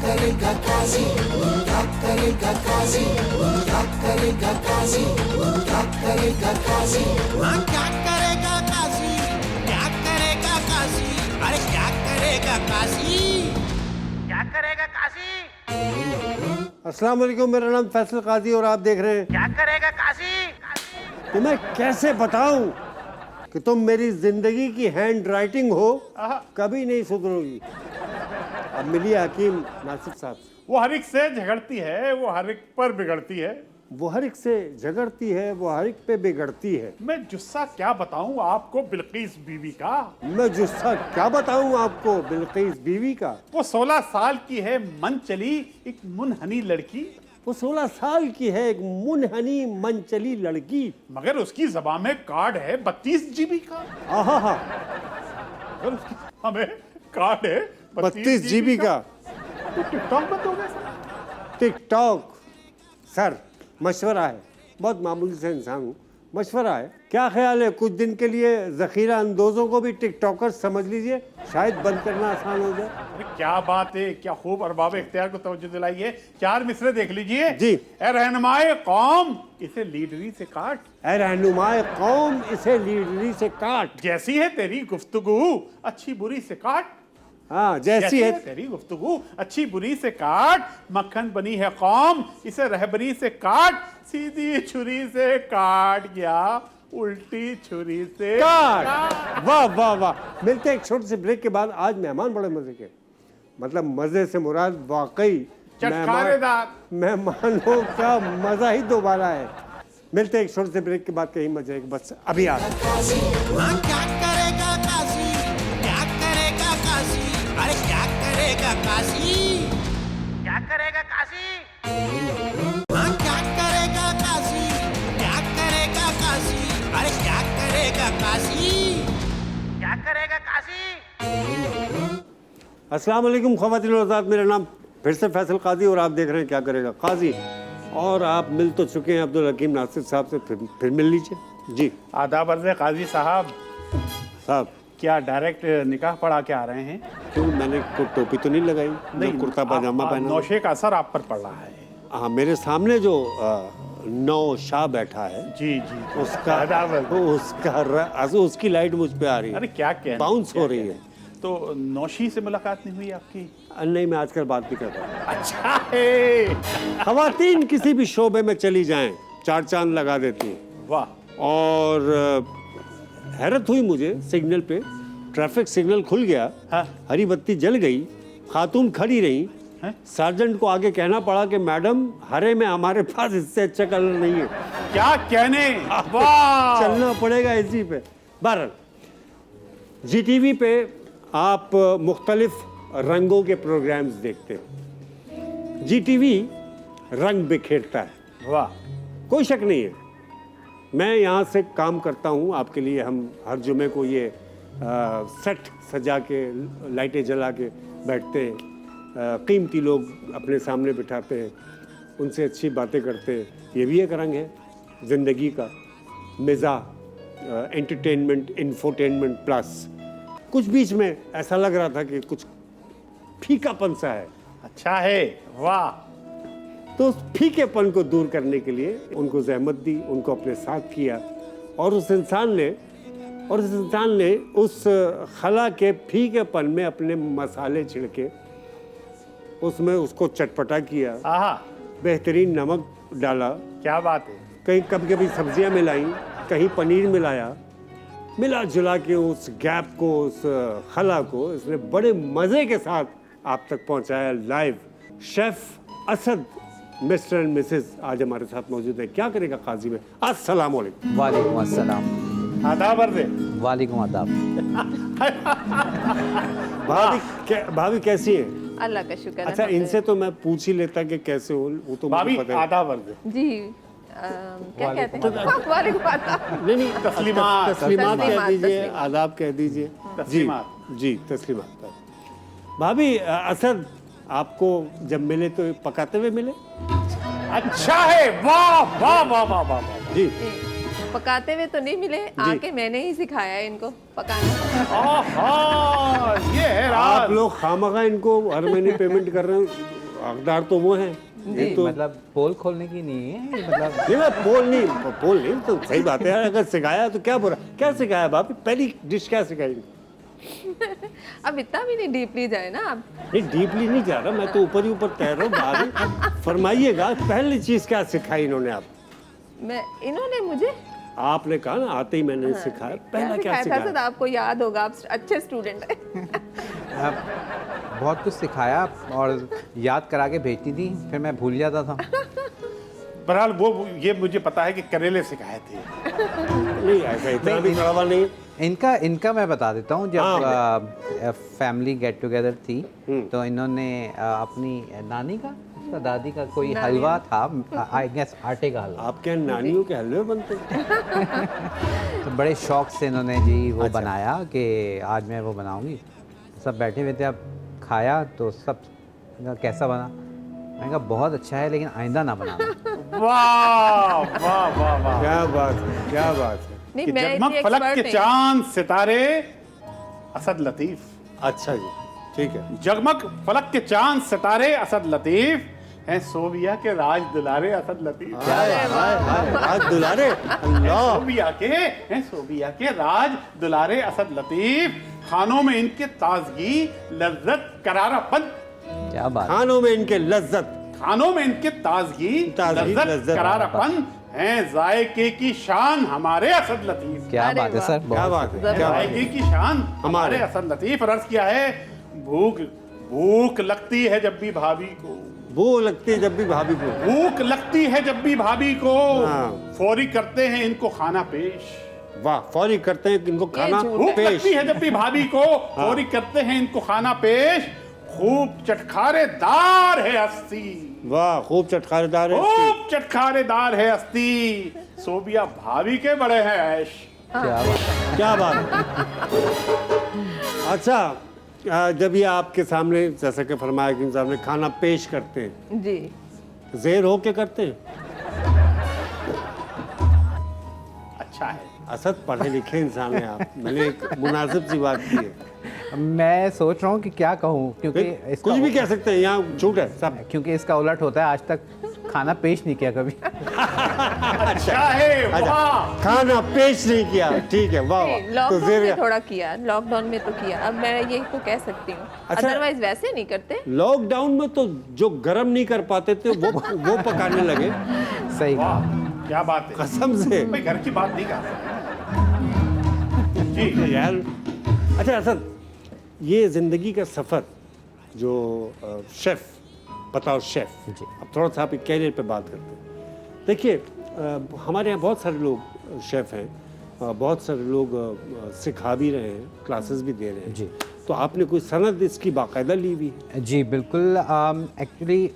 करेगा काजी, क्या करेगा काजी, क्या करेगा काजी, क्या करेगा काजी, हाँ क्या करेगा काशी, क्या करेगा काशी, अरे क्या करेगा काशी, क्या करेगा काशी, अस्सलाम वालेकुम, मेरा नाम फैसल काजी और आप देख रहे हैं। क्या करेगा काशी। तुम्हें कैसे बताऊं कि तुम मेरी जिंदगी की हैंड राइटिंग हो, कभी नहीं सुधरोगी। अब मिली हकीम नासिर साहब। वो हर एक से झगड़ती है, वो हर एक पर बिगड़ती है। वो हर एक से झगड़ती है, वो हर एक पे बिगड़ती है। मैं जुस्सा क्या बताऊं आपको बिल्किस बीवी का। मैं जुस्सा क्या बताऊं आपको बिल्किस बीवी का। वो 16 साल की है, मन चली एक मुनहनी लड़की, वो 16 साल की है, एक मुनहनी मनचली लड़की, मगर उसकी ज़बान में कार्ड है 32 GB का। आहा हा, मगर उसकी ज़बान में कार्ड है 32 GB का। तो टिकटॉक बंद हो गया सर। टिकटॉक सर, मशवरा है, बहुत मामूली से इंसान हूँ, मशवरा है। क्या ख्याल है कुछ दिन के लिए ज़ख़ीरा अंदोज़ों को भी टिकटॉकर समझ लीजिए, शायद बंद करना आसान हो जाए। अरे क्या बात है, क्या खूब अरबाब इख्तियार को तवज्जो दिलाई है। 4 मिसरे देख लीजिए। जी। ए रहनुमाए कौम इसे लीडरी से काट, ऐ रहनुमाए कौम इसे लीडरी से काट। जैसी है तेरी गुफ्तगू अच्छी बुरी से काट, हाँ, जैसी है तेरी गुफ्तगू अच्छी बुरी से काट, मक्खन बनी है कौम इसे रहबरी से काट, सीधी छुरी से काट गया उल्टी छुरी से काट। वाह वाह वाह। मिलते हैं एक छोटे से ब्रेक के बाद। आज मेहमान बड़े मजे के, मतलब मजे से मुराद वाकई चटकारेदार मेहमानों का मजा ही दोबारा है। मिलते हैं एक छोटे से ब्रेक के बाद, कहीं मजे के बस अभी आ हाँ क्या करेगा काशी, क्या करेगा काशी, अरे क्या करेगा काशी, क्या करेगा काशी, हाँ क्या करेगा काशी, क्या करेगा काशी, अरे क्या करेगा काशी, क्या करेगा काशी। अस्सलाम वालेकुम ख़वातीन और हज़रात, मेरा नाम फिर से फैसल काजी और आप देख रहे हैं क्या करेगा काजी। और आप मिल तो चुके हैं अब्दुल हकीम नासिर साहब से, फिर मिल लीजिए। जी आदाब अर्ज़ काजी साहब। साहब, क्या डायरेक्ट निकाह पढ़ा के आ रहे हैं? क्यों, मैंने कोई टोपी तो नहीं लगाई, नहीं कुर्ता पाजामा पहना। नौशे का असर आप पर पड़ रहा है। हाँ, मेरे सामने जो नौ शाह बैठा है, जी जी, उसका उसकी लाइट मुझ पे आ रही है। अरे क्या कहना, बाउंस हो रही है। तो नौशी से मुलाकात नहीं हुई आपकी? नहीं, मैं आजकल बात नहीं कर रहा। अच्छा है। खवातीन किसी भी शोबे में चली जाएं, 4 चांद लगा देती हैं। वाह। और हैरत हुई मुझे, सिग्नल पे ट्रैफिक सिग्नल खुल गया, हाँ। हरी बत्ती जल गई, खातून खड़ी रही, सार्जेंट को आगे कहना पड़ा कि मैडम हरे में हमारे पास इससे अच्छा कलर नहीं है। क्या कहने, वाह। चलना पड़ेगा इसी पे। बहरहाल, जीटीवी पे आप मुख्तलिफ रंगों के प्रोग्राम्स देखते हैं। जीटीवी रंग बिखेरता है, वाह। कोई शक नहीं है। मैं यहाँ से काम करता हूँ आपके लिए। हम हर जुमे को ये सेट सजा के, लाइटें जला के बैठते हैं, कीमती लोग अपने सामने बिठाते हैं, उनसे अच्छी बातें करते हैं। ये भी एक रंग है ज़िंदगी का, मिज़ाह, एंटरटेनमेंट, इंफोटेनमेंट प्लस। कुछ बीच में ऐसा लग रहा था कि कुछ फीकापन सा है। अच्छा है, वाह। तो उस फीकेपन को दूर करने के लिए उनको ज़हमत दी, उनको अपने साथ किया, और उस इंसान ने उस खला के फीकेपन में अपने मसाले छिड़के, उसमें उसको चटपटा किया, आहा, बेहतरीन नमक डाला, क्या बात है। कहीं कभी कभी सब्जियां मिलाई, कहीं पनीर मिलाया, मिला जुला के उस गैप को, उस खला को इसने बड़े मज़े के साथ आप तक पहुंचाया live. Chef Asad, mister and Mrs आज हमारे साथ मौजूद है। क्या करेगा काजी में। अस्सलाम वालेकुम। वालेकुम अस्सलाम। आदाब अर्ज़। वालेकुम आदाब। भाभी कैसी है? अल्लाह का शुक्र है। अच्छा, इनसे तो मैं पूछ ही लेता कि कैसे हो, वो तो भाभी मुझे पता है। आदाब अर्ज़। जी, क्या कहते हैं? वालेकुम अस्सलाम। नहीं, तस्लीमात तस्लीमात कह तस्लीमात, दीजिए, तस्लीमात। आदाब कह दीजिए। तस्लीमात। जी तस्लीमात। भाभी, असद आपको जब मिले तो पकाते हुए मिले? अच्छा है, वाह वाह वाह वाह वाह वाह। जी, पकाते हुए तो नहीं मिले, आके मैंने ही सिखाया है इनको पकाना। आहा, ये है आप राज। लोग खामखा इनको हर महीने पेमेंट कर रहे हैं, हकदार तो वो हैं। ये तो मतलब पोल खोलने की नहीं है ये, मतलब नहीं, मैं पोल नहीं तो सही बात है यार, अगर सिखाया तो क्या बुरा, क्या सिखाया बाप, पहली डिश क्या सिखाई? अब इतना भी नहीं डीपली जाए ना आप। नहीं डीपली नहीं जा रहा, मैं तो ऊपर ही ऊपर तैर रहा हूँ। भाभी फरमाइएगा, पहली चीज क्या सिखाई इन्होंने आप? इन्होंने मुझे आपने कहा ना आते ही मैंने सिखाया, पहला क्या था सिखाया? सर, आपको याद होगा, आप अच्छे स्टूडेंट हैं। बहुत कुछ सिखाया और याद करा के भेजती थी, फिर मैं भूल जाता था। बहरहाल वो ये मुझे पता है कि करेले सिखाए थे। नहीं ऐसा इतना भी कड़वा नहीं। इनका मैं बता देता हूँ, जब फैमिली गेट टुगेदर थी तो इन्होंने अपनी नानी का, उसका दादी का कोई हलवा था, आई गेस आटे का हलवा, आपके यहाँ नानियों के हलवे बनते हैं? तो बड़े शौक से इन्होंने जी वो बनाया कि आज मैं वो बनाऊंगी। सब बैठे हुए थे, अब खाया तो सब कैसा बना, मैंने कहा बहुत अच्छा है लेकिन आइंदा ना बनाना। वाह वाह वाह वाह, क्या बात है, क्या बात है। नहीं, कि मैं जगमग इतनी फलक expert के नहीं। चांद सितारे असद लतीफ। अच्छा जी, ठीक है। जगमग फलक के चांद सितारे असद लतीफ हैं, सोबिया के राज दुलारे असद लतीफ। हाय हाय हाय, राज दुलारे, अल्लाह। सोबिया के राज दुलारे असद लतीफ, खानों में इनके ताजगी लज्जत करारापन, क्या बात, खानों में इनके लज्जत, खानों में इनके ताजगी लज्जत, लज्जत करारापन हैं, जायके की शान हमारे असद लतीफ। क्या अरे बात है वाह। सर, क्या बहुत बात है, क्या बात जायके है। की शान हमारे हमारे। असद लतीफ। और अर्ज किया है, भूख भूख लगती है जब भी भाभी को, वो लगती है जब भी भाभी को। भूख लगती है जब भी भाभी को, हाँ। फौरी करते हैं इनको खाना पेश। वाह, फौरी करते हैं इनको खाना झूठ भूख पेश। लगती है जब भी भाभी को, फौरी करते हैं इनको खाना पेश, खूब चटखारेदार है अस्ती, वाह, खूब चटखारेदार है। खूब चटखारेदार है अस्ती, सोबिया भाभी के बड़े हैं ऐश। क्या बात, क्या बात है। अच्छा, जब ये आपके सामने जैसा कि फरमाया कि सामने खाना पेश करते हैं, जी, ज़ेर हो के करते हैं? अच्छा है, असद पढ़े लिखे इंसान हैं आप, मैंने एक मुनासिब सी बात की है। मैं सोच रहा हूँ कि क्या कहूँ, क्योंकि इसका कुछ भी कह सकते हैं, यहाँ छूट है सब। क्योंकि इसका उलट होता है, आज तक खाना पेश नहीं किया कभी। अच्छा है, अच्छा, वाह। खाना पेश नहीं किया, ठीक है, वाह वाह। तो लॉकडाउन ज़ेर में थोड़ा किया, लॉकडाउन में तो किया, अब मैं ये तो कह सकती हूँ, अच्छा। अदरवाइज वैसे नहीं करते। लॉकडाउन में तो जो गरम नहीं कर पाते थे वो पकाने लगे, सही वाह, कहा। क्या बात है। कसम से। भाई घर की बात नहीं कर सकते जी यार। अच्छा असद, ये ज़िंदगी का सफ़र जो शेफ़, बताओ शेफ़, जी। अब थोड़ा सा आपके कैरियर पे बात करते हैं। देखिए, हमारे यहाँ बहुत सारे लोग शेफ़ हैं, बहुत सारे लोग सिखा भी रहे हैं, क्लासेस भी दे रहे हैं। जी। तो आपने कोई सनद इसकी बाकायदा ली हुई है? जी बिल्कुल, एक्चुअली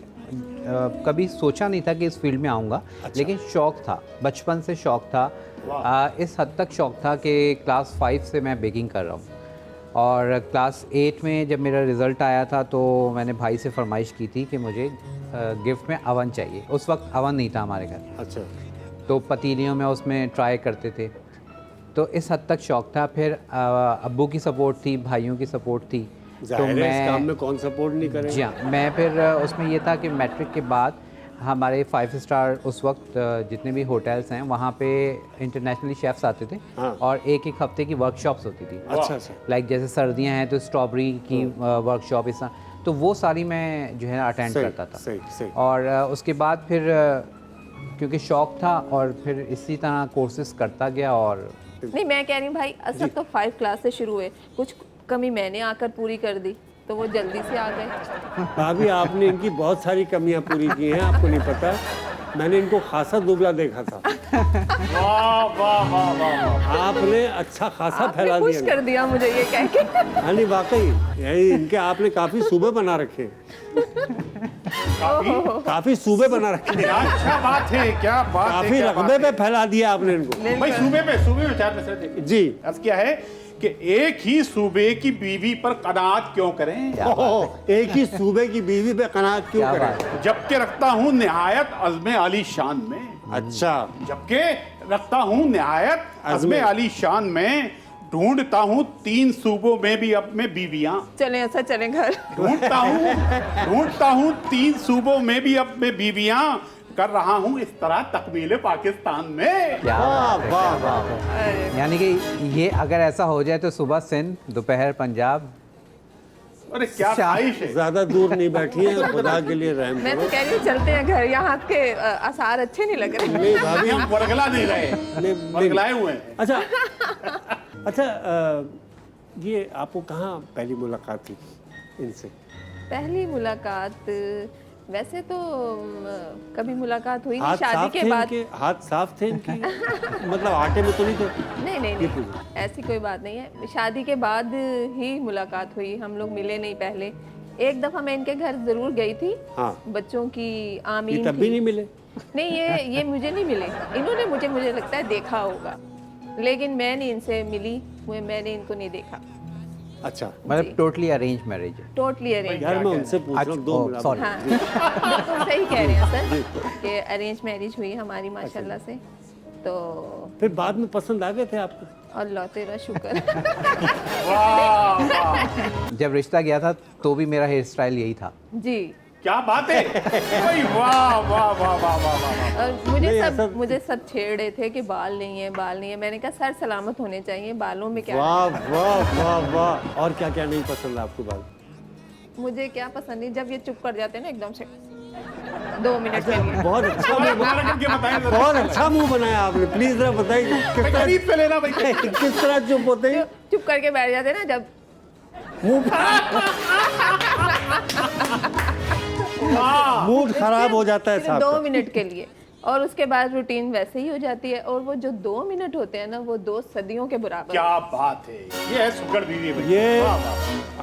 कभी सोचा नहीं था कि इस फील्ड में आऊँगा, लेकिन शौक़ था, बचपन से शौक़ था। इस हद तक शौक़ था कि क्लास 5 से मैं बेकिंग कर रहा हूँ, और क्लास 8 में जब मेरा रिज़ल्ट आया था तो मैंने भाई से फरमाइश की थी कि मुझे गिफ्ट में अवन चाहिए। उस वक्त अवन नहीं था हमारे घर, अच्छा, तो पतीलियों में उसमें ट्राई करते थे। तो इस हद तक शौक़ था। फिर अब्बू की सपोर्ट थी, भाइयों की सपोर्ट थी, तो ज़ाहिर है इस काम में कौन सपोर्ट नहीं करेगा। जी हाँ, मैं फिर उसमें ये था कि मैट्रिक के बाद हमारे 5 स्टार उस वक्त जितने भी होटल्स हैं वहाँ पे इंटरनेशनली शेफ्स आते थे, हाँ। और एक एक हफ्ते की वर्कशॉप्स होती थी। अच्छा अच्छा, लाइक जैसे सर्दियाँ हैं तो स्ट्रॉबेरी की वर्कशॉप, इस तरह, तो वो सारी मैं जो है अटेंड सही, करता था। सही, सही। और उसके बाद फिर क्योंकि शौक़ था और फिर इसी तरह कोर्सेज करता गया। और नहीं, मैं कह रही हूँ भाई, असद तो 5 क्लास से शुरू हुए, कुछ कमी मैंने आकर पूरी कर दी, तो वो जल्दी से आ गए। भाभी आपने इनकी बहुत सारी कमियां पूरी की हैं, आपको नहीं पता। मैंने इनको खासा दुबला देखा था, वाह वाह वाह वाह। आपने अच्छा खासा आपने फैला खुश दिया। कर दिया मुझे ये कह के। हाँ नहीं, वाकई यही इनके आपने काफी सूबे बना रखे हैं, काफी सूबे बना रखे हैं, क्या अच्छा बात है, क्या बात है, काफी क्या बात रकबे है। पे फैला दिया आपने इनको। भाई सूबे में 4 मसले देखिए। जी। अर्ज क्या है कि एक ही सूबे की बीवी पर कनात क्यों करें, ओहो, एक ही सूबे की बीवी पे कनात क्यों क्या करें? बात है। जबकि रखता हूँ निहायत अज़्म आली शान में, अच्छा, जबकि रखता हूँ निहायत अज़्मे आली शान में, ढूंढता हूँ 3 सूबों में भी अब में बीवियां। चलें ऐसा चलें घर। ढूंढता हूँ 3 सूबों में भी अब में बीवियां, कर रहा हूँ इस तरह तकमील पाकिस्तान में। क्या वाह बात है, वाह क्या वाह बात है। यानी कि ये अगर ऐसा हो जाए तो सुबह सिंध, दोपहर पंजाब। अरे क्या ख्वाहिश है। ज्यादा दूर नहीं बैठी हैं, खुदा के लिए रहम मैं करो। तो कह रही हूँ चलते हैं घर, यहाँ के आसार अच्छे नहीं लग रहे। नहीं अभी भाभी, हम वर्गला नहीं रहे, नहीं, वर्गलाए हुए हैं। अच्छा अच्छा, ये आपको कहाँ पहली मुलाकात थी इनसे? पहली मुलाकात वैसे तो कभी मुलाकात हुई नहीं, हाथ शादी साफ के थे बाद। इनके? हाथ साफ थे इनकी? मतलब आटे में तो नहीं थे? नहीं नहीं ये नहीं, ऐसी कोई बात नहीं है। शादी के बाद ही मुलाकात हुई, हम लोग मिले नहीं पहले। एक दफा मैं इनके घर जरूर गई थी, हाँ। बच्चों की ये आमीन तब भी थी। नहीं मिले? नहीं, ये मुझे नहीं मिले, इन्होंने मुझे लगता है देखा होगा, लेकिन मैं नहीं इनसे मिली, मैंने इनको नहीं देखा। अच्छा, मतलब टोटली अरेंज मैरिज है। Totally arrange. यार मैं उनसे पूछ रहा हूँ, दो मिनट। सॉरी। हाँ, बिल्कुल सही कह रहे हैं सर कि अरेंज मैरिज हुई हमारी माशाल्लाह से। तो फिर बाद में पसंद आ गए थे आपको? अल्लाह तेरा शुक्र। वाह वाह, जब रिश्ता गया था तो भी मेरा हेयर स्टाइल यही था। जी। क्या बात है। ओए वाह वाह वाह वाह वाह वाह। और नहीं, मुझे सब छेड़ रहे थे कि बाल नहीं है, बाल नहीं है। मैंने कहा सर सलामत होने चाहिए, बालों में क्या। वाह वाह वाह वाह। और क्या क्या नहीं पसंद आपको बात? मुझे क्या पसंद नहीं, जब ये चुप कर जाते हैं ना एकदम से 2 मिनट के लिए। बहुत अच्छा मुंह दोबारा करके बताएं जरा। बहुत अच्छा मुंह बनाया आपने, प्लीज जरा बताइए किस भाई, तरह खरीद पे लेना भाई। किस तरह चुप होते हैं? चुप करके बैठ जाते हैं ना जब। मूड खराब हो जाता है सिर्फ साहब 2 का। मिनट के लिए, और उसके बाद रूटीन वैसे ही हो जाती है। और वो जो 2 मिनट होते हैं ना, वो 2 सदियों के बराबर। क्या बात है, ये है सुगर बीवी भाई। ये वाह, वाह।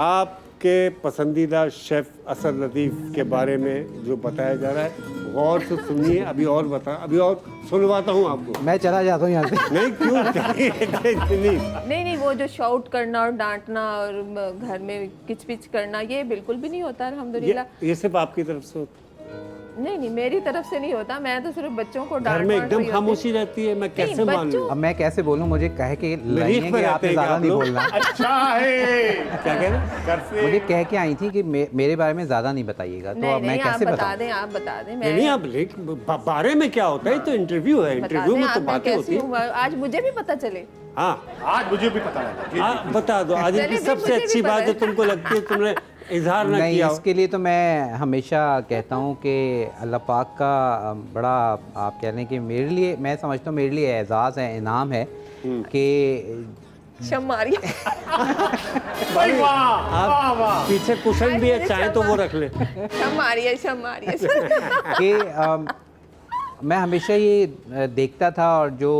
आपके पसंदीदा शेफ असद लतीफ़ के बारे में जो बताया जा रहा है, गौर से सुनिए। अभी और सुनवाता हूँ आपको। मैं चला जाता हूँ यहाँ से। नहीं क्यों नहीं, नहीं, वो जो शाउट करना और डांटना और घर में किचपिच करना, ये बिल्कुल भी नहीं होता अल्हम्दुलिल्लाह। ये सिर्फ आपकी तरफ से होता है? नहीं, मेरी तरफ से नहीं होता। मैं तो सिर्फ बच्चों को घर डांट में वांट एकदम रही होती खामोशी रहती है, मैं कैसे मान लूँ? बच्चों- अब मैं कैसे बोलूँ, मुझे कह के लाई मरीख है में कि रहते आपने हैं क्या ज़्यादा आप नहीं लोग? बोलना। अच्छा है। क्या कह रहे हैं? घर से मुझे कह के आई थी कि मेरे बारे में ज़्यादा नहीं बताइएगा, तो अब मैं नहीं, आप कैसे बता बताऊँ? दें, आप बता दें। नहीं नहीं, आप बारे में क्या होता है, तो इंटरव्यू है, बता इंटरव्यू दें में तो आप, मैं बातें होती कैसी है। हूँ, आज मुझे भी पता चले। हाँ, आज मुझे भी पता लगा। जी, जी। बता दो। आज चलिए, की फिर सबसे मुझे भी अच्छी पता बात है। है तुमको लगती है तुमने इजहार ना नहीं, किया हो। इसके लिए तो मैं हमेशा कहता हूँ कि अल्लाह पाक का बड़ा, आप कह लें कि मेरे लिए, मैं समझता हूँ मेरे लिए एजाज़ है, इनाम है कि शम मारिए। भाई वाह वाह आप वाह। पीछे कुशन भी है, मुझे चाहे तो वो क्षमा। रख ले। शम मारिए। कि मैं हमेशा ये देखता था, और जो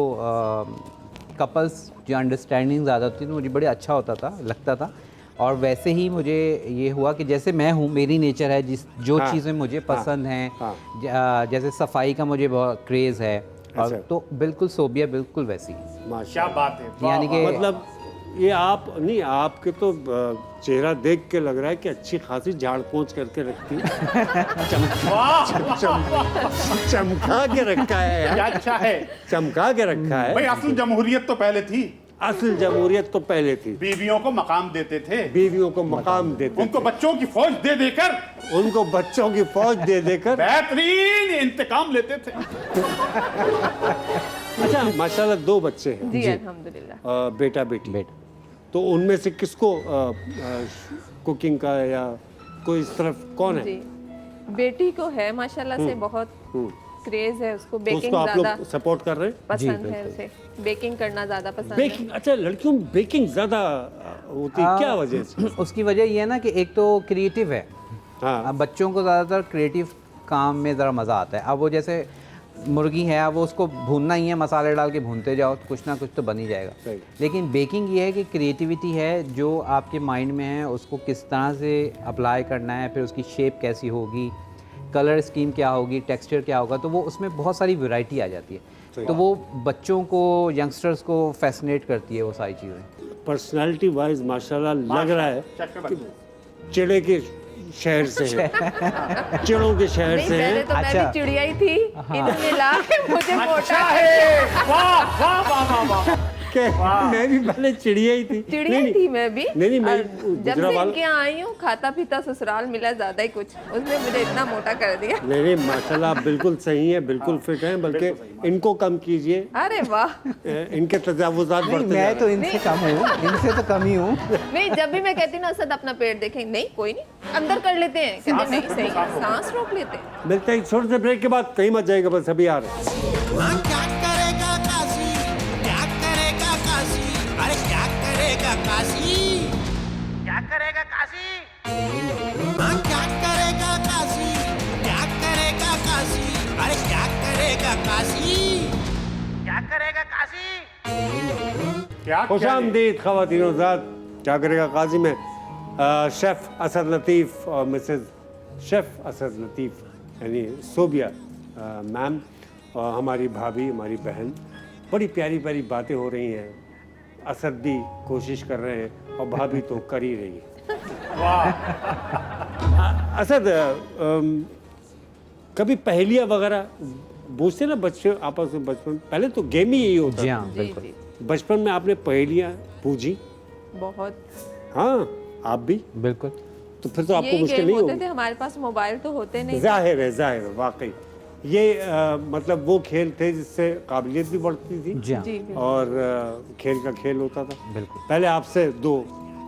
कपल्स जो अंडरस्टैंडिंग ज़्यादा होती थी, मुझे बड़े अच्छा होता था, लगता था। और वैसे ही मुझे ये हुआ कि जैसे मैं हूँ, मेरी नेचर है, जो हाँ, चीज़ें मुझे पसंद हैं, हाँ। जैसे सफाई का मुझे बहुत क्रेज़ है, और अच्छा। तो बिल्कुल सोबिया बिल्कुल वैसी है। माशा क्या बात है। वाह, यानी कि मतलब ये आप नहीं, आपके तो चेहरा देख के लग रहा है कि अच्छी खासी झाड़ पोंछ करके रखती है। चमका के रखा है क्या यार, अच्छा है चमका के रखा भाई। है। असल जमहूरियत तो पहले थी, असल जमहूरियत तो पहले थी, बीवियों को मकाम देते थे, बीवियों को मकाम देते उनको थे, बच्चों की फौज दे देकर उनको बच्चों की फौज दे देकर। बेहतरीन इंतकाम लेते थे। अच्छा, माशाल्लाह 2 बच्चे हैं, जी अल्हम्दुलिल्लाह। बेटा बेटी। बेटा तो उनमें से किसको कुकिंग का या कोई इस तरफ कौन है? जी, बेटी को है माशाल्लाह से बहुत क्रेज है उसको, तो बेकिंग उसको आप ज्यादा लोग सपोर्ट कर रहे हैं? पसंद है उसे, बेकिंग करना ज्यादा पसंद है। बेकिंग, अच्छा, लड़कियों में बेकिंग ज्यादा होती है, क्या वजह से? उसकी वजह ये है ना कि एक तो क्रिएटिव है। हाँ, अब बच्चों को ज़्यादातर क्रिएटिव काम में ज़रा मज़ा आता है। अब वो जैसे मुर्गी है, अब वो उसको भूनना ही है, मसाले डाल के भूनते जाओ तो कुछ ना कुछ तो बन ही जाएगा। सही। लेकिन बेकिंग ये है कि क्रिएटिविटी है, जो आपके माइंड में है उसको किस तरह से अप्लाई करना है, फिर उसकी शेप कैसी होगी, कलर स्कीम क्या होगी, टेक्सचर क्या होगा, तो वो उसमें बहुत सारी वैरायटी आ जाती है। तो वो बच्चों को, यंगस्टर्स को फैसिनेट करती है वो सारी चीज़ें। पर्सनालिटी वाइज माशाल्लाह लग रहा है चक्कर बंद। चिड़े की शहर से हैं, चिड़ों के शहर नहीं से पहले हैं। तो मैं अच्छा। भी चिड़िया ही थी, इन्होंने ला के मुझे अच्छा मोटा है, वाह वाह वाह वाह वाह। मैं भी पहले चिड़िया ही थी। चिड़िया नहीं, थी मैं भी। नहीं, मैं और जब से गुजरावाला- इनके यहाँ आई हूँ, खाता पीता ससुराल मिला ज्यादा ही कुछ, उसने मुझे इतना मोटा कर दिया। नहीं माशाल्लाह आप बिल्कुल सही हैं, बिल्कुल फिट हैं, बल्कि इनको कम कीजिए, अरे वाह। इनके तजावुजात नहीं, बढ़ते जा मैं रहे तो हैं। इनसे कम हूँ, इनसे तो कम ही हूँ। नहीं जब भी मैं कहती हूँ ना असद अपना पेट देखें, नहीं कोई नहीं अंदर कर लेते हैं, कहते नहीं सही सांस रोक लेते हैं। मिलते हैं एक छोटे से ब्रेक के बाद, कहीं मत जाएगा, बस अभी आ रहे हैं। हाँ क्या करेगा काशी, क्या करेगा काशी, अरे क्या करेगा काशी, क्या करेगा काशी, हाँ क्या करेगा काशी, क्या करेगा काशी, अरे क्या करेगा काशी, क्या करेगा काशी। क्या खुशामदीद ख़वातीन और हज़रात, क्या करेगा काजी में शेफ़ असद लतीफ़ और मिसेस शेफ़ असद लतीफ़ यानी सोबिया मैम और हमारी भाभी, हमारी बहन, बड़ी प्यारी प्यारी बातें हो रही हैं। असद भी कोशिश कर रहे हैं और भाभी तो कर ही रही है। असद कभी पहेलियाँ वगैरह पूछते ना बच्चे आपस में, बचपन पहले तो गेम ही यही होता जी था। हाँ, जी बिल्कुल। जी बचपन में आपने पहेलियाँ पूछी? बहुत। हाँ आप भी? बिल्कुल। तो फिर तो आपको यही मुश्किल गेम नहीं होते होगी। थे, हमारे पास मोबाइल तो होते नहीं थे। जाहिर है वाकई ये मतलब वो खेल थे जिससे काबिलियत भी बढ़ती थी जी हाँ, जी और खेल का खेल होता था। बिल्कुल। पहले आपसे दो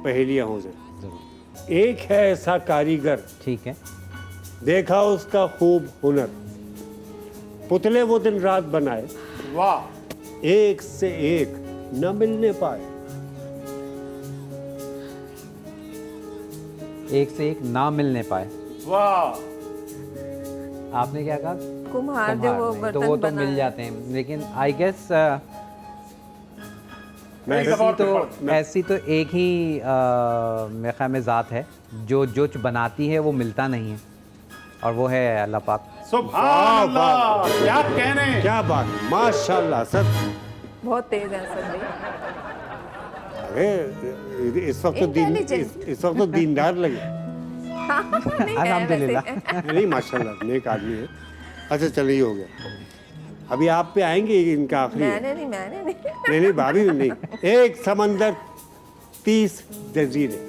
पहेलियाँ हो जाए। जरूर। एक है ऐसा कारीगर, ठीक है। देखा उसका खूब हुनर, पुतले वो दिन रात बनाए, वाह, एक से एक न मिलने पाए। एक से एक ना मिलने पाए। वाह, आपने क्या कहा? कुम्हार जो वो नहीं, तो बर्तन वो तो बनाए। मिल जाते हैं, लेकिन आई गेस मैं एक और ऐसी तो एक ही मेरे ख्याल में ज़ात है जो बनाती है वो मिलता नहीं है, और वो है अल्लाह पाक। सुभान अल्लाह, क्या कहने। क्या बात, माशाल्लाह सर। बहुत तेज है असद भाई। अरे इस वक्त तो Intelligent. इस वक्त तो दीनदार लगे। नहीं है अल्हम्दुलिल्लाह। वैसे। नहीं माशाल्लाह नेक आदमी है। अच्छा चलिए हो गया, अभी आप पे आएंगे, इनका आखिरी है। मैंने नहीं नहीं भाभी नहीं। एक समंदर 30 जजीरे,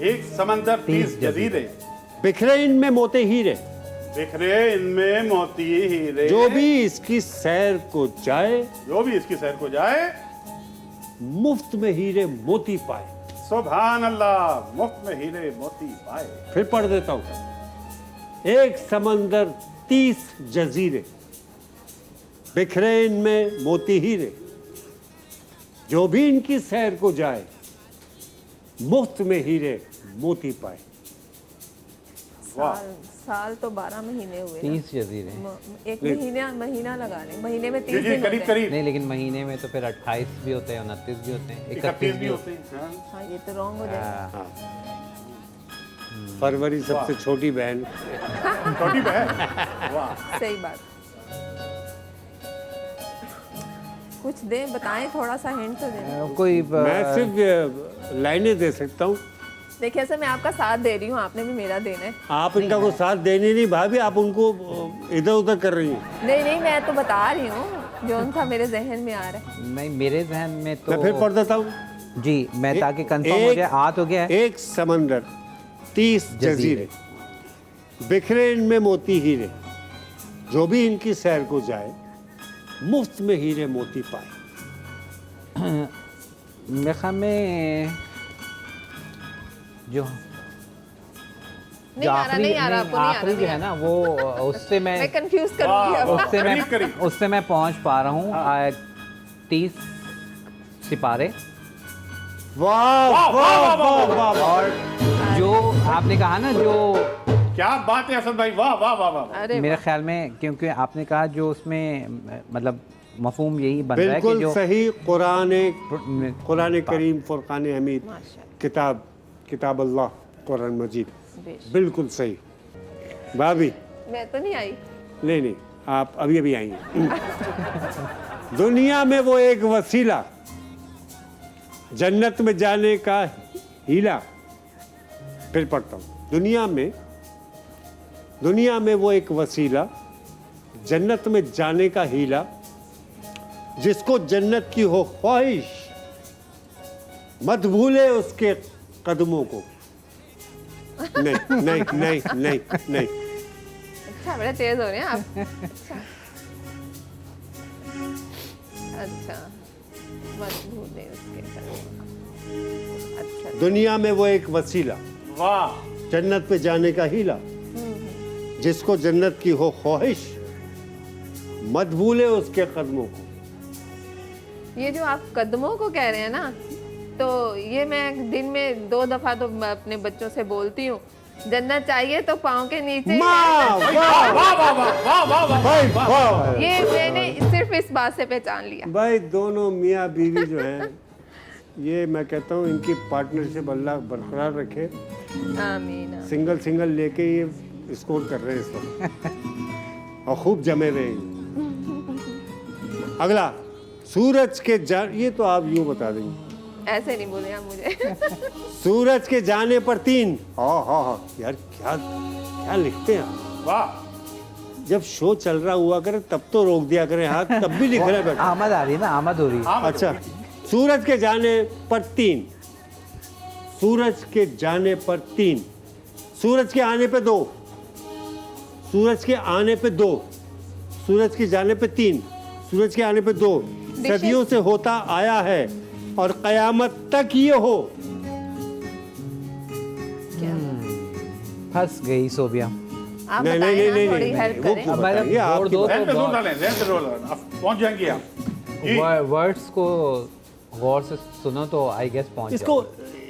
एक समंदर 30 जजीरे, बिखरे इनमें मोते हीरे, बिखरे इनमें मोती हीरे, जो भी इसकी सैर को जाए, जो भी इसकी सैर को जाए, मुफ्त में हीरे मोती पाए। सुभान अल्लाह, मुफ्त में हीरे मोती पाए। फिर पढ़ देता हूं। एक समंदर 30 जजीरे, बिखरे इनमें मोती हीरे, जो भी इनकी सैर को जाए, मुफ्त में हीरे मोती पाए। साल तो 12 महीने हुए ना। 30 जजीरे। एक महीना लगा लें, महीने में 30 जी जी, दिन करीब होते हैं। करीब नहीं, लेकिन महीने में तो फिर 28 भी होते हैं, 29 भी होते हैं, 31 भी होते हैं। हाँ। हाँ ये तो रॉन्ग हो जाएगा। हाँ, फरवरी सबसे छोटी बहन। छोटी बहन, वाह। सही बात। कुछ दें, बताएं, थोड़ा सा हिंट तो दें। कोई मैं सिर्फ लाइनें दे सकता हूँ, देखिए सर मैं आपका साथ दे रही हूँ, आपने भी मेरा देना है। आप इनका कोई साथ देने नहीं भाभी, आप उनको इधर उधर कर रही हैं। नहीं मैं तो बता रही हूँ जो उनका मेरे जहन में आ रहा है। नहीं, मेरे जहन में तो मैं फिर पढ़ देता हूँ। जी, मैं ताकि कंफर्म हो जाए, आ तो गया है। एक समंदर 30 जजीरे, बिखरे इनमें मोती हीरे, जो भी इनकी सैर को जाए, मुफ्त में हीरे मोती पाए। मेरे ख्याल में जो नहीं आ रहा, नहीं आ रहा, आपको नहीं आ आखिरी रहा, जो है ना वो उससे मैं मैं कंफ्यूज करूंगी अब। उससे मैं पहुंच पा रहा हूँ। 30 सिपारे, वाह वाह वाह वाह वाह। और जो आपने कहा ना, जो क्या बात है असद भाई, वाह वाह वाह वाह। अरे मेरे ख्याल में, क्योंकि आपने कहा जो उसमें मतलब मफहूम यही बन रहा है कि बिल्कुल जो सही। कुरान करीम फुरकान हमीद, माशाल्लाह, किताब अल्लाह कुरान मजीद, बेशक। बिल्कुल सही। भाभी मैं तो नहीं आई। नहीं आप अभी आई हैं। दुनिया में वो एक वसीला, जन्नत में जाने का हीला। फिर पढ़ता हूँ। दुनिया में दुनिया में वो एक वसीला, जन्नत में जाने का हीला, जिसको जन्नत की हो ख्वाहिश, मत भूले उसके कदमों को। नहीं नहीं नहीं नहीं नहीं, अच्छा बड़े तेज हो रहे हैं आप। अच्छा मत भूले उसके कदम। अच्छा दुनिया में वो एक वसीला, वाह, जन्नत पे जाने का हीला, जिसको जन्नत की हो ख्वाहिश, मत भूले उसके कदमों को। ये जो आप कदमों को कह रहे हैं ना, तो ये मैं दिन में 2 दफा तो मैं अपने बच्चों से बोलती हूँ, जन्नत चाहिए तो पाँव के नीचे ही वाह है। वाह वाह वाह वाह वाह वाह वाह भाई वाह। ये मैंने सिर्फ इस बात से पहचान लिया। भाई दोनों मियाँ बीवी जो हैं, ये मैं कहता हूँ इनकी पार्टनरशिप अल्लाह बरकरार रखे। आमीन। सिंगल सिंगल लेके ये स्कोर कर रहे हैं इस वक्त और खूब जमे रहे हैं। अगला, सूरज के ये तो आप यूं बता देंगे, ऐसे नहीं बोले आप मुझे। सूरज के जाने पर 3। हाँ हाँ हाँ यार, क्या क्या लिखते हैं आप। वाह। जब शो चल रहा हुआ करे तब तो रोक दिया करें हाथ, तब भी लिख रहे बैठे। आमद आ रही है ना, आमद हो रही है। अच्छा, सूरज के जाने पर 3, सूरज के जाने पर 3, सूरज के आने पे 2, सूरज के आने पे 2, सूरज के जाने पे 3, सूरज के आने पे 2, सदियों से होता आया है और कयामत तक ये हो। क्या फंस गई सोबिया। आप नहीं, बताएं नहीं, ना, नहीं, थोड़ी नहीं, हेल्प वो करें। क्यों अब मैंने बताइए, आप जोड़ क्यों दो बताइए? रहने दो, तो डालें, रहने दो, अब पहुंच जाएंगे आप जी। वर्ड्स को गौर से सुनो तो आई गेस पहुंच इसको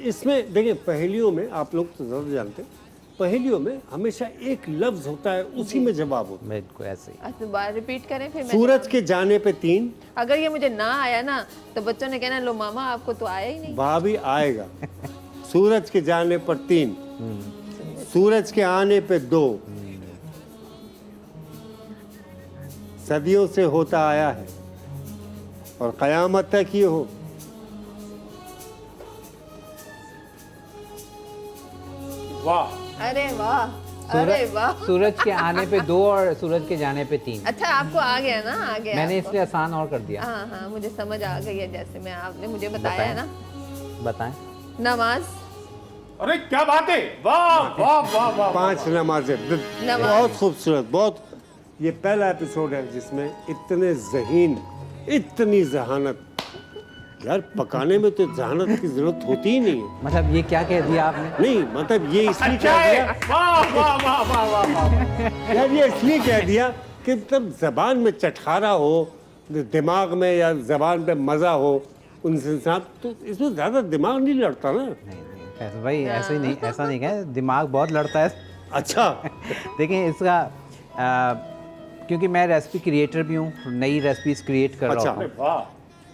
इसमें देखिए, पहेलियों में आप लोग तो ज़रूर जानते हैं, पहेलियों में हमेशा एक लफ्ज होता है, उसी में जवाब होता जाओ। बिल्कुल ऐसे ही। अच्छा दोबारा रिपीट करें फिर है। मैं सूरज के जाने पे 3, अगर ये मुझे ना आया ना तो बच्चों ने कहना लो मामा आपको तो आया ही नहीं। भाभी आएगा। सूरज के जाने पर 3, सूरज के आने पे 2, सदियों से होता आया है और कयामत तक ये हो। वाह, अरे वाह, अरे वाह। सूरज के आने पे 2 और सूरज के जाने पे 3। अच्छा आपको आ गया ना, आ गया मैंने आपको। इसलिए आसान और कर दिया। हाँ हाँ मुझे समझ आ गई है, जैसे मैं आपने मुझे बताया है ना। बताएं। नमाज। अरे क्या बात है, वाह वाह वाह वाह। 5 नमाजें, बहुत खूबसूरत, बहुत। ये पहला एपिसोड है जिसमें इतने ज़हीन, इतनी जहानत। यार पकाने में तो जहानत की जरूरत होती ही नहीं है। मतलब ये क्या कह दिया आपने? नहीं मतलब ये इसलिए अच्छा कह है, दिया, वाह वाह वाह वाह वाह वाह। यार ये इसलिए कह दिया कि तब जबान में चटखारा हो, दिमाग में या जबान पे मज़ा हो उनसे साथ, तो इसमें ज़्यादा दिमाग नहीं लड़ता ना। नहीं ऐसा भाई, ऐसे ही नहीं, ऐसा नहीं कहे, दिमाग बहुत लड़ता है। अच्छा देखिए इसका क्योंकि मैं रेसिपी क्रिएटर भी हूँ, नई रेसिपीज क्रिएट कर अच्छा। रहा अरे हूँ, वाह,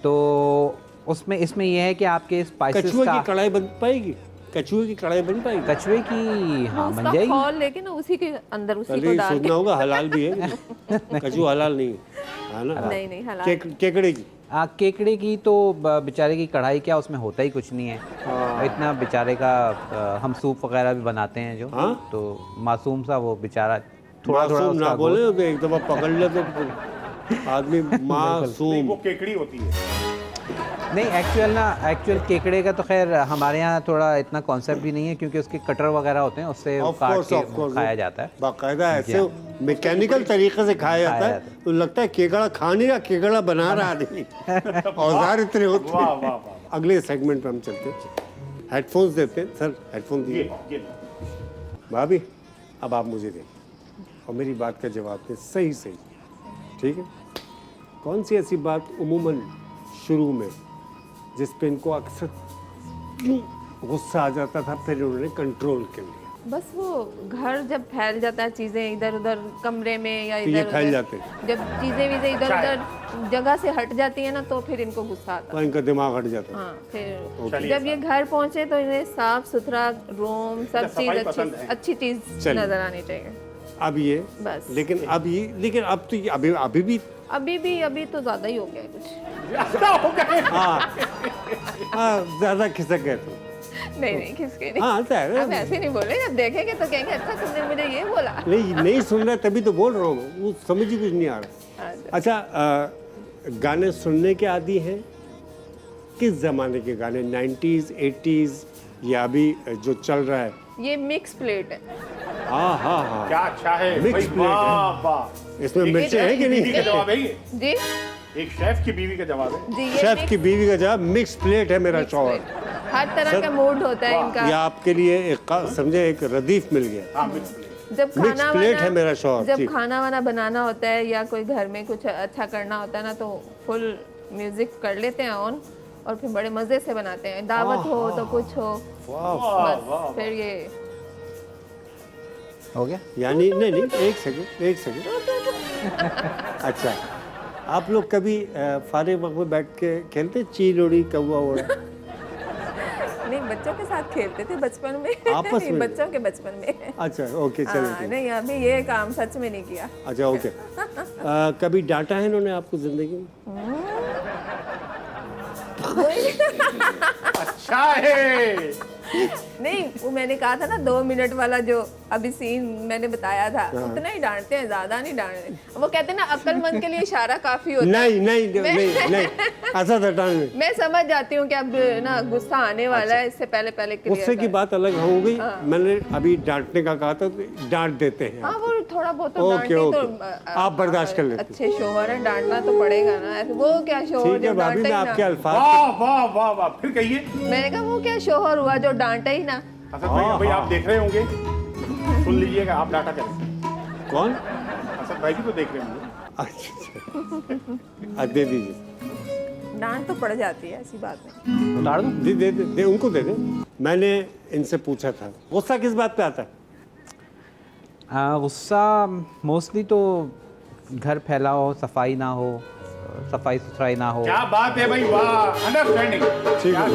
तो उसमें इसमें यह है कि आपके स्पाइसेस कछुए का की कढ़ाई बन पाएगी? कछुए की कढ़ाई बन पाएगी? कछुए की हाँ बन उसका जाएगी। खौल लेके ना उसी के अंदर उसी पहले को ये डाल सोचना के। होगा हलाल भी है। कछुआ हलाल नहीं है ना? नहीं नहीं हलाल। केकड़े की केकड़े की तो बेचारे की कढ़ाई क्या, उसमें होता ही कुछ नहीं है। इतना बेचारे का हम सूप वगैरह भी बनाते हैं जो, हाँ? तो मासूम सा वो बेचारा थोड़ा थोड़ा मासूम ना उसका बोले तो एक दफा पकड़ ले तो आदमी नहीं, मासूम। वो केकड़ी होती है। नहीं एक्चुअल केकड़े का तो खैर हमारे यहाँ थोड़ा इतना कॉन्सेप्ट भी नहीं है, क्योंकि उसके कटर वगैरह होते हैं, उससे वो Of काट course, के of course, खाया जाता है। बाकायदा ऐसे मैकेनिकल तरीके से खाया जाता खाया है, जाता तो लगता है केकड़ा खा नहीं रहा, केकड़ा बना रहा आदमी। औजार इतने होते वाह हैं। वाह वाह। अगले सेगमेंट पे हम चलते हैं, हेडफोन्स देते हैं। सर हेडफोन दिए। ये भाभी अब आप मुझे दें और मेरी बात का जवाब दें सही सही, ठीक है? कौन सी ऐसी बात उमूमन शुरू में जिस पे इनको अक्सर क्यों गुस्सा आ जाता था, फिर उन्होंने कंट्रोल कर लिया? बस वो घर जब फैल जाता है, चीजें इधर उधर कमरे में या तो ये इधर फैल उधर, जाते हैं। जब चीजें वीजें इधर उधर जगह से हट जाती है ना, तो फिर इनको गुस्सा आता तो है। इनका दिमाग हट जाता है। हाँ फिर चलिए जब ये घर पहुंचे तो इन्हें साफ सुथरा रूम, सब सफाई चीज पसंद है। अच्छी चीज चलिए। नजर आनी चाहिए। अब ये बस। लेकिन अब तो ये अभी भी अभी तो ज्यादा ही हो गया है कुछ। ऐसा हो गया। हाँ ज़्यादा खिसक गए थे। नहीं नहीं खिसके नहीं। हाँ आता है आप ना। ऐसे नहीं बोले, जब देखेंगे तो कहेंगे अच्छा तुमने मुझे ये बोला। नहीं सुन रहा तभी तो बोल रहा हूँ, वो समझ ही कुछ नहीं आ रहा। अच्छा गाने सुनने के आदी हैं? किस ज़माने के गाने, 90s 80s या अभी जो चल रहा है? ये मिक्स प्लेट है। हाँ हाँ हाँ, क्या अच्छा है Mixed भाई, plate है। वाह वाह। इसमें एक मिर्चें हैं कि बीवी का नहीं? जवाब है ये, जी एक शेफ की बीवी का जवाब है। जी ये शेफ की बीवी का जवाब मिक्स प्लेट है मेरा mixed शौहर। plate। हर तरह सर, का मूड होता है ये इनका। आपके लिए एक समझे एक रदीफ मिल गया। हाँ मिक्स प्लेट। जब Mixed खाना plate वाना है मेरा शौहर, जब जी। खाना वाना बनाना होता है या कोई घर में कुछ अच्छा करना होता है ना, तो फुल म्यूजिक कर लेते हैं ऑन और फिर बड़े मजे से बनाते हैं। दावत हो तो कुछ हो, बस फिर ये हो गया। यानी नहीं एक सेकंड अच्छा, आप लोग कभी फारिग वक्त में बैठ के खेलते चील उड़ी कौवा उड़ा? नहीं बच्चों के साथ खेलते थे बचपन में। आपस में? बच्चों के बचपन में। अच्छा ओके हाँ, चलिए। नहीं अभी ये काम सच में नहीं किया। अच्छा ओके। कभी डांटा है इन्होंने आपको जिंदगी में? अच्छा है। नहीं वो मैंने कहा था ना 2 मिनट वाला जो अभी सीन मैंने बताया था, उतना ही डांटते हैं, ज्यादा नहीं डांटते। वो कहते हैं ना अक्लमंद के लिए इशारा काफी होता है। नहीं ऐसा हटाने में मैं समझ जाती हूँ कि अब ना गुस्सा आने वाला है, इससे पहले पहले clear गुस्से की कर। बात अलग हो गई। मैंने अभी डांटने का कहा था, तो डांट देते हैं हाँ आप। वो थोड़ा बहुत तो ओके, डांटे तो ओके। आप बर्दाश्त कर लेते। अच्छे शोहर है, डांटना तो पड़ेगा ना। ऐसे वो क्या शोहर ठीक है जो भाभी, डांटे मैं ही आपके ना। अल्फाज वाह वाह वाह वाह, फिर कहिए। मैंने कहा वो क्या शोहर हुआ जो डांटे ही ना। असद भाई अभी आप देख रहे होंगे, सुन लीजिएगा, आप डाटा करें। कौन? असद भाई भी तो देख रहे होंगे। अच्छा दे दीजिए। डांट तो पड़ जाती है, ऐसी बात नहीं। उतार दूँ? दे उनको दे दे। मैंने इनसे पूछा था गुस्सा किस बात पे आता है? गुस्सा मोस्टली तो घर फैला हो, सफाई ना हो, सफाई सुथराई ना हो। क्या बात है भाई, वाह, अंडरस्टैंडिंग। ठीक है।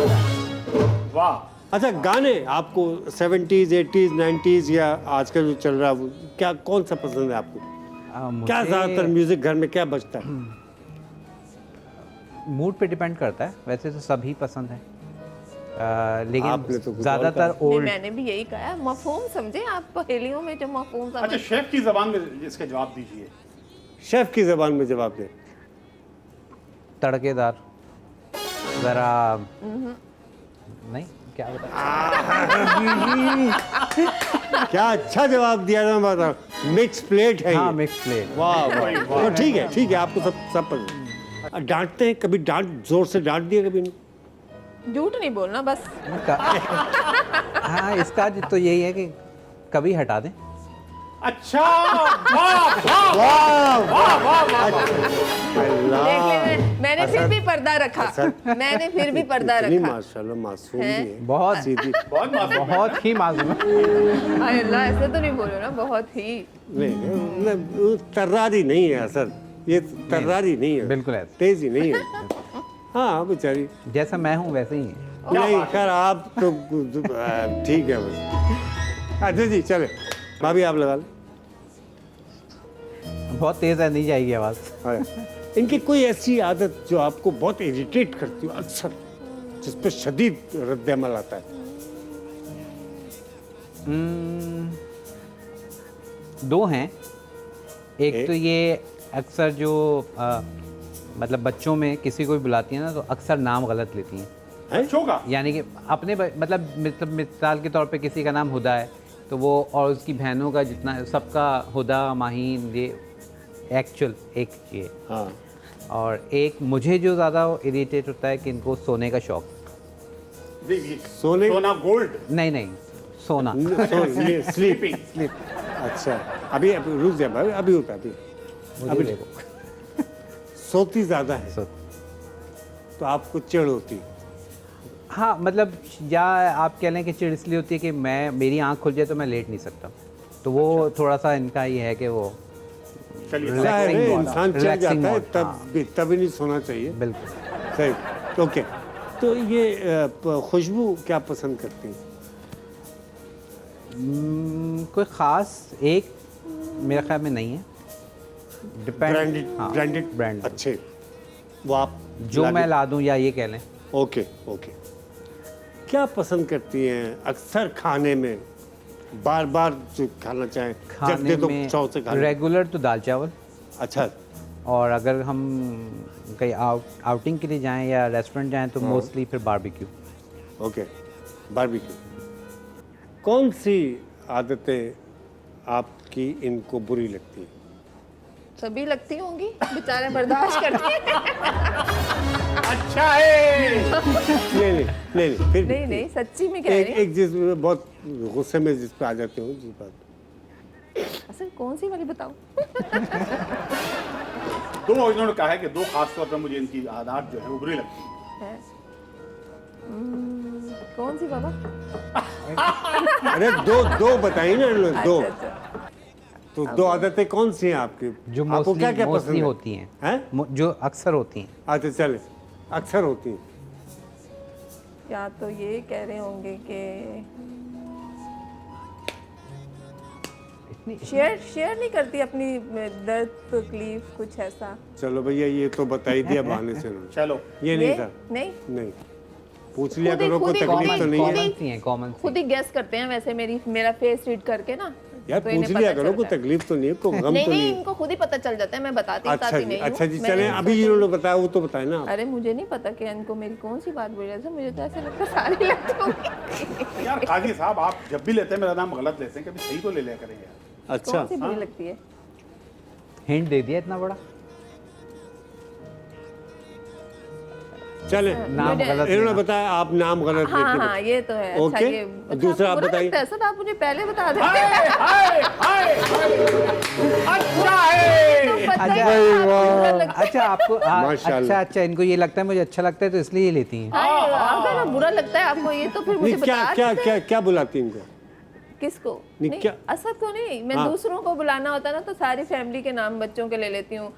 वाह। अच्छा गाने आपको 70s 80s 90s या आजकल जो चल रहा है वो क्या, कौन सा पसंद है आपको? क्या मुझे ज़्यादातर म्यूजिक घर में क्या बजता है? मूड पे डिपेंड करता है, वैसे तो सभी पसंद है, आपने तो लेकिन कुछ और ज़्यादातर नहीं, ओल्ड। मैंने भी यही कहा है, मफहूम समझे आप पहेलियों में जो मफहूम अच्छा समझे। शेफ की जबान में इसका जवाब दीजिए। शेफ की ज़बान में जवाब दे। तड़केदार ज़रा नहीं, क्या बता। क्या अच्छा जवाब दिया था, मैं बताऊं मिक्स प्लेट है हाँ ये। Mix plate. वाह वाह तो ठीक है आपको सब पसंद। डांटते हैं कभी? डांट जोर से डांट दिया कभी नहीं? झूठ नहीं बोलना बस। हाँ इसका तो यही है कि कभी हटा दें। अच्छा वाह वाह वाह वाह वाह वाह। अल्लाह, मैंने फिर भी पर्दा रखा। मैंने फिर भी पर्दा इतनी रखा। माशाल्लाह मासूम भी है, बहुत सीधी। बहुत मासूम। बहुत ही मासूम है। हाय अल्लाह, ऐसे तो नहीं बोलो ना, बहुत ही। नहीं तर्रारी नहीं है असल, ये तर्रारी नहीं है, बिल्कुल ऐसा। तेजी नहीं है। हाँ बेचारी जैसा मैं हूँ वैसे ही है। नहीं खैर आप तो ठीक है बस। अच्छा जी चले भाभी आप लगा लें। बहुत तेज़ है, नहीं जाएगी आवाज़। हाँ। इनकी कोई ऐसी आदत जो आपको बहुत इरिटेट करती हो अक्सर, जिस पे शदीद रद्द-ए-अमल आता है? दो हैं। एक तो ये अक्सर जो मतलब बच्चों में किसी को भी बुलाती हैं ना, तो अक्सर नाम गलत लेती हैं। बच्चों का यानी कि अपने मतलब मिसाल के तौर पे किसी का नाम हुदा है, तो वो और उसकी बहनों का जितना सबका हुदा माहीन ये एक्चुअल एक ये। हाँ और एक मुझे जो ज़्यादा इरिटेट होता है कि इनको सोने का शौक। देखिए, सोने सोना गोल्ड। नहीं सोना। स्लीपिंग। अच्छा अभी रुक जाए भाई, अभी होता है अभी देखो सोती ज़्यादा है तो आपको चिढ़ होती है? हाँ मतलब या आप कह लें कि चिढ़ इसलिए होती है कि मेरी आँख खुल जाए तो मैं लेट नहीं सकता, तो वो थोड़ा सा इनका ये है कि वो चलिए जाहिर है, relaxing mode, इंसान चिढ़ relaxing जाता है mode, तभी नहीं सोना चाहिए। बिल्कुल। सही ओके। तो ये खुशबू क्या पसंद करती हैं? कोई ख़ास एक मेरे ख्याल में नहीं है, ब्रांडेड ब्रांडेड ब्रांड अच्छे वो आप जो मैं ला दूं या ये कह लें। ओके ओके क्या पसंद करती हैं अक्सर खाने में, बार बार जो खाना चाहें, जब खाने दे दो में चाव से खा लें? रेगुलर तो दाल चावल, अच्छा, और अगर हम कहीं आउटिंग के लिए जाएं या रेस्टोरेंट जाएं तो मोस्टली फिर बारबेक्यू। Okay, barbecue. कौन सी आदतें आपकी इनको बुरी लगती हैं? सभी लगती होंगी, बेचारे बर्दाश्त करते हैं। अच्छा है। नहीं, फिर भी नहीं नहीं, सच्ची में कह एक रही हूँ। एक चीज में बहुत गुस्से में जिस पे आ जाते हो, जिस बात असल कौन सी वाली बताओ? दो इन्होंने कहा है कि दो खास तौर पर मुझे इनकी आदत जो है वो बुरी लगती है। है? कौन सी बाबा? अरे दो बताइए ना इन्होंने, दो। अच्छा। तो दो आदतें कौन सी हैं आपकी? जो आपको क्या क्या मोस्टली पसंद है? होती हैं, हैं? जो अक्सर होती हैं। अच्छा चले, अक्सर होती हैं। या तो ये कह रहे होंगे कि शेयर नहीं करती अपनी दर्द तकलीफ, कुछ ऐसा। चलो भैया, ये तो बता ही दिया बहाने से उन्होंने। चलो, ये नहीं ये? था। नहीं, नहीं, पूछ लिया खुद ही- करो, कोई खुद ही- तकलीफ तो नहीं है। कॉमन सी हैं, कॉमन सी। खुद ही गैस करते हैं वैसे मेरा फेस रीड करके ना। यार तो इन्हें पूछ लिया पता करो, कोई चलता है। तकलीफ तो नहीं है, कोई गम नहीं तो नहीं, नहीं है। इनको खुद ही पता चल जाता है, मैं बताती अच्छा बताती जी, नहीं हूँ। अच्छा जी, मैंने चलें इनको अभी तो- इन्होंने बताया वो तो बताए ना आप। अरे मुझे नहीं पता कि इनको मेरी कौन सी बात बुरी लगती है, मुझे तो ऐसे लगता है सारी लगती होंगी। यार काजी साहब, आप जब भी लेते हैं मेरा नाम गलत लेते हैं, कभी सही तो ले लिया करें यार। अच्छा, कौन सी बुरी लगती है? हिंट दे दिया इतना बड़ा। चले नाम मुझे- गलत इन्होंने लेना। बताया, आप नाम गलत हाँ लेके हाँ, ये तो है। अच्छा, ओके, ये दूसरा आप बुरा बताइए। लगता है सर, आप मुझे पहले बता देते। हाय हाय हाय, अच्छा है। तो पता ही अच्छा, नहीं, आपको बुरा लगता है। अच्छा आपको माशाल्लाह। अच्छा इनको ये लगता है मुझे अच्छा लगता है तो इसलिए ये लेती हैं। अगर बुरा लगता है आपको ये, तो फिर मुझे नहीं, क्या बता क्या दीजिए। क्या क्या बुलाती हैं इनको? किसको? नहीं, नहीं, क्या? असद को नहीं, मैं हाँ। दूसरों को बुलाना होता है ना तो सारी फैमिली के नाम बच्चों के ले लेती हूँ।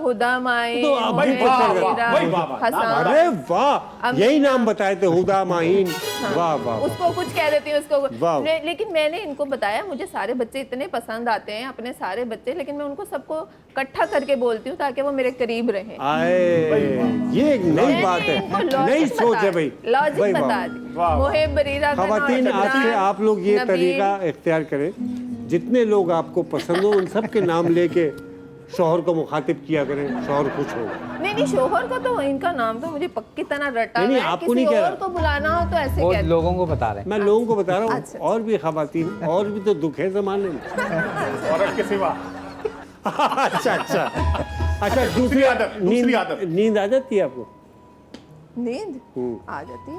हुदा, माइन, तो आप भी मोहित, वाह, वाह, मीरा, वही वाह, वाह, हसन। अरे वाह, अमीना। यही नाम बताए थे, हुदा, माहीन। वाह वाह, उसको कुछ कह देती हूँ, उसको वाह। लेकिन मैंने इनको बताया मुझे सारे बच्चे इतने पसंद आते हैं, अपने सारे बच्चे, लेकिन मैं उनको सबको इकट्ठा करके बोलती हूँ ताकि वो मेरे करीब रहें। आए, ये एक नई बात है, नई सोच है भाई। लॉजिक भाई, बता वाह। दी। वाह। मोहिब, बरीरा, खवातीन, आज से आप लोग ये नबील। तरीका इख्तियार करें, जितने लोग आपको पसंद हो उन सब के नाम लेके शौहर को मुखातिब किया करें, शौहर खुश हो। नहीं, शोहर को तो इनका नाम तो मुझे पक्की तरह रटा नहीं, हुआ है। आपको किसी नहीं कह और रहा। को बुलाना हो तो ऐसे वो कहते हैं। लोगों को बता रहे हैं। मैं लोगों को बता रहा हूँ, अच्छा। और भी खवातीन, और भी तो दुख है जमाने में। औरत के सिवा। अच्छा अच्छा अच्छा, दूसरी आदत, दूसरी आदत। नींद आ जाती है आपको? नींद आ जाती है।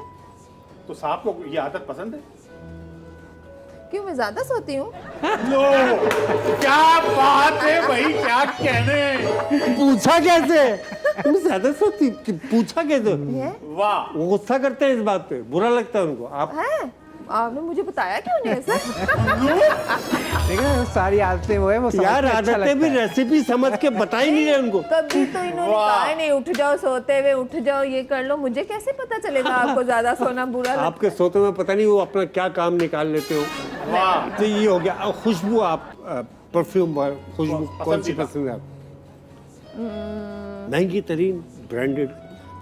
तो साहब को ये आदत पसंद है? क्यों, मैं ज्यादा सोती हूँ? लो, क्या बात है भाई, क्या कहने। पूछा कैसे? तुम ज्यादा सोती, पूछा कैसे? ये वाह, वो गुस्सा करते हैं इस बात पे, बुरा लगता है उनको। आप है? आपने मुझे बताया क्यों नहीं सर? देखा वो सारी आदतें वो है, वो समझ यार के अच्छा आदतें भी लगता है। रेसिपी समझ के बता ही नहीं रहे उनको। कभी तो इन्होंने वाह। कहा ही नहीं उठ जाओ, सोते हुए उठ जाओ, ये कर लो। मुझे कैसे पता चलेगा आपको ज्यादा सोना बुरा लगता आपके सोते में पता नहीं वो अपना क्या काम निकाल लेते हो। वाह। तो ये हो गया। अब खुशबू, आप परफ्यूम खुशबू कौन सी पसंदीदा। पसंद है आप? महंगी तरीन ब्रांडेड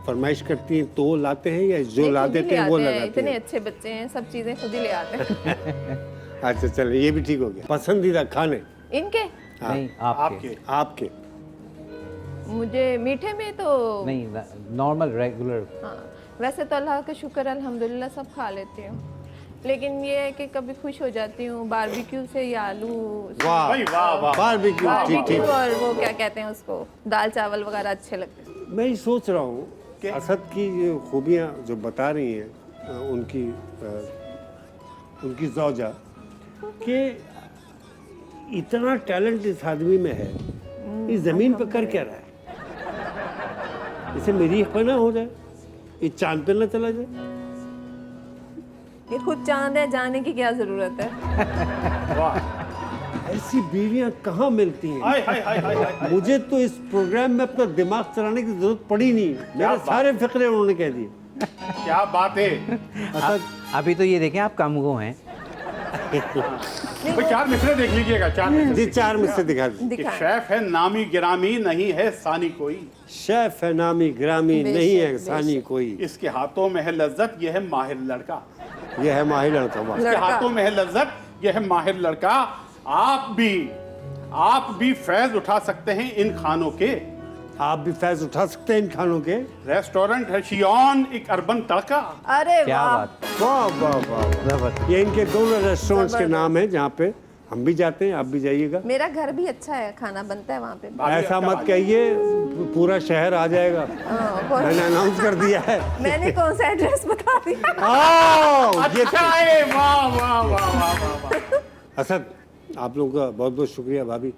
फरमाइश करती हैं तो वो लाते हैं, या जो नहीं, ला खुद ही देते ले हैं वो आते हैं, लगाते इतने हैं? अच्छे बच्चे हैं, सब चीजें खुद ही ले आते हैं। अच्छा चलिए, ये भी ठीक हो गया। पसंदीदा खाने इनके नहीं आपके आपके आपके? मुझे मीठे में तो नहीं, नॉर्मल रेगुलर। हाँ, वैसे तो अल्लाह का शुक्र अल्हम्दुलिल्लाह सब खा लेती हूँ, लेकिन ये है कि कभी खुश हो जाती हूँ बारबेक्यू से या आलू वाह भाई, वाह वाह। बारबेक्यू, ठीक बारबेक्यू ठीक। और वो क्या कहते हैं उसको, दाल चावल वगैरह अच्छे लगते हैं। मैं ये सोच रहा हूँ क्या? असद की ये खूबियाँ जो बता रही हैं उनकी ज़ौजा, कि इतना टैलेंट इस आदमी में है, इस ज़मीन पे कर क्या रहा है? इसे मेरी पे ना हो जाए, ये चांद पे ना चला जाए। ये खुद चांद है, जाने की क्या जरूरत है? वाह, ऐसी बीवियाँ कहाँ मिलती हैं? हाय हाय हाय हाय हाय। मुझे तो इस प्रोग्राम में अपना दिमाग चलाने की जरूरत पड़ी नहीं, मेरे बात? सारे फिक्रे उन्होंने कह दिए। क्या बात है। असद, अभी तो ये देखें आप कम गो हैं। भाई 4 मिसरे देख लीजिएगा, 4 मिसरे। जी 4 मिसरे दिखा दीजिए। कि दिखाएं। शेफ है नामी गिरामी, नहीं है सानी कोई, शेफ है नामी ग्रामी, बेशक, नहीं है बेशक। सानी कोई। इसके हाथों में है लज्जत, ये है माहिर लड़का। ये है माहिर लड़का। वाह। इसके लड़का। हाथों में है लज्जत, ये है माहिर लड़का। आप भी फैज उठा सकते हैं इन खानों के। आप भी फैज उठा सकते हैं इन खानों के। रेस्टोरेंट है शियॉन, एक अर्बन तड़का। अरे क्या वाह, बात, वाह वाह वाह। जबरदस्त। ये इनके दोनों रेस्टोरेंट्स के जबरदस्त। नाम है जहाँ पे हम भी जाते हैं, आप भी जाइएगा। मेरा घर भी अच्छा है, खाना बनता है वहाँ पे। ऐसा मत कहिए, पूरा शहर आ जाएगा। मैंने अनाउंस कर दिया है। मैंने कौन सा एड्रेस बता दिया? आओ, ये अच्छा है, वाह वाह वाह वाह वाह। असद, आप लोगों का बहुत बहुत शुक्रिया। भाभी,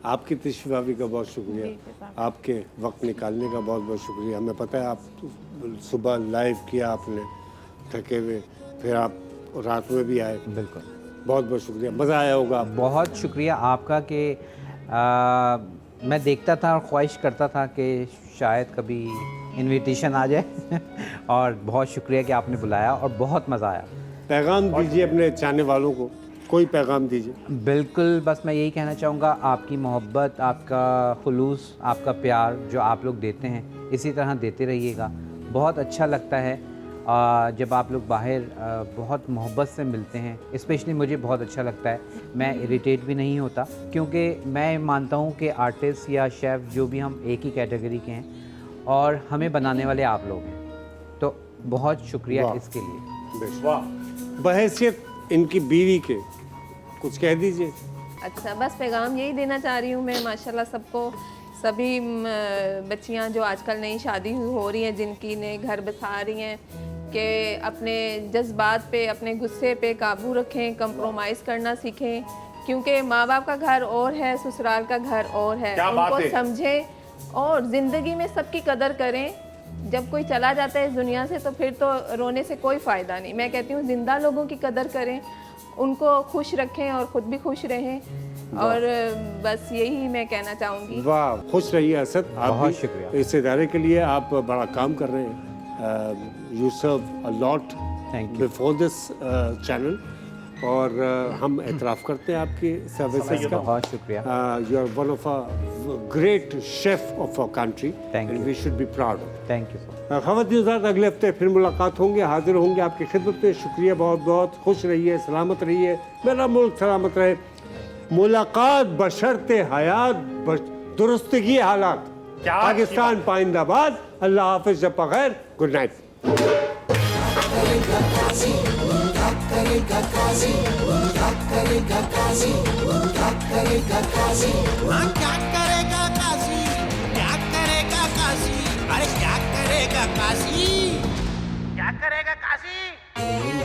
आपकी तशरीफ भाभी का बहुत शुक्रिया, आपके वक्त निकालने का बहुत बहुत शुक्रिया। हमें पता है आप सुबह लाइव किया आपने, थके हुए, फिर आप रात में भी आए। बिल्कुल, बहुत बहुत शुक्रिया, मज़ा आया होगा आपको। बहुत शुक्रिया आपका कि मैं देखता था और ख्वाहिश करता था कि शायद कभी इनविटेशन आ जाए और बहुत शुक्रिया कि आपने बुलाया और बहुत मज़ा आया। पैगाम दीजिए अपने चाहने वालों को, कोई पैगाम दीजिए। बिल्कुल, बस मैं यही कहना चाहूँगा, आपकी मोहब्बत, आपका खुलूस, आपका प्यार जो आप लोग देते हैं, इसी तरह देते रहिएगा। बहुत अच्छा लगता है जब आप लोग बाहर बहुत मोहब्बत से मिलते हैं। स्पेशली मुझे बहुत अच्छा लगता है, मैं इरिटेट भी नहीं होता, क्योंकि मैं मानता हूँ कि आर्टिस्ट या शेफ़ जो भी हम एक ही कैटेगरी के हैं और हमें बनाने वाले आप लोग हैं। तो बहुत शुक्रिया वाह। इसके लिए। बेशक। वाह, बहैसियत इनकी बीवी के कुछ कह दीजिए। अच्छा, बस पैगाम यही देना चाह रही हूँ मैं, माशाल्लाह सबको, सभी बच्चियाँ जो आजकल नई शादी हो रही हैं, जिनकी नए घर बसा रही हैं, कि अपने जज्बात पे, अपने गुस्से पे काबू रखें, कंप्रोमाइज़ करना सीखें, क्योंकि माँ बाप का घर और है, ससुराल का घर और है। क्या बात उनको है। समझें और ज़िंदगी में सबकी कदर करें। जब कोई चला जाता है इस दुनिया से तो फिर तो रोने से कोई फ़ायदा नहीं। मैं कहती हूँ जिंदा लोगों की कदर करें, उनको खुश रखें और ख़ुद भी खुश रहें, और बस यही मैं कहना चाहूँगी। वाह, खुश रहिए असद। आप बहुत भी शुक्रिया। इस इदारे के लिए आप बड़ा काम कर रहे हैं। You serve a lot Thank you. Before this channel, और हम एतराफ़ करते हैं आपकी सर्विसेज का। बहुत शुक्रिया। You are one of a great chef of a country Thank and you. We should be proud of. Thank you so. खवातीन हज़रात, अगले हफ्ते फिर मुलाकात होंगे, हाजिर होंगे आपकी खिदमत में। शुक्रिया बहुत बहुत। खुश रहिए, सलामत रहिए, मेरा मुल्क सलामत रहे। मुलाकात बशर्ते हयात, दुरुस्तगी हालात। क्या पाकिस्तान पाइंदाबाद। अल्लाह हाफिज़, जब बखैर, गुड नाइट। करेगा काजी, क्या करेगा काजी, क्या करेगा काजी, क्या करेगा काजी। हाँ क्या करेगा काशी, क्या करेगा काशी, अरे क्या करेगा काशी, क्या करेगा काशी।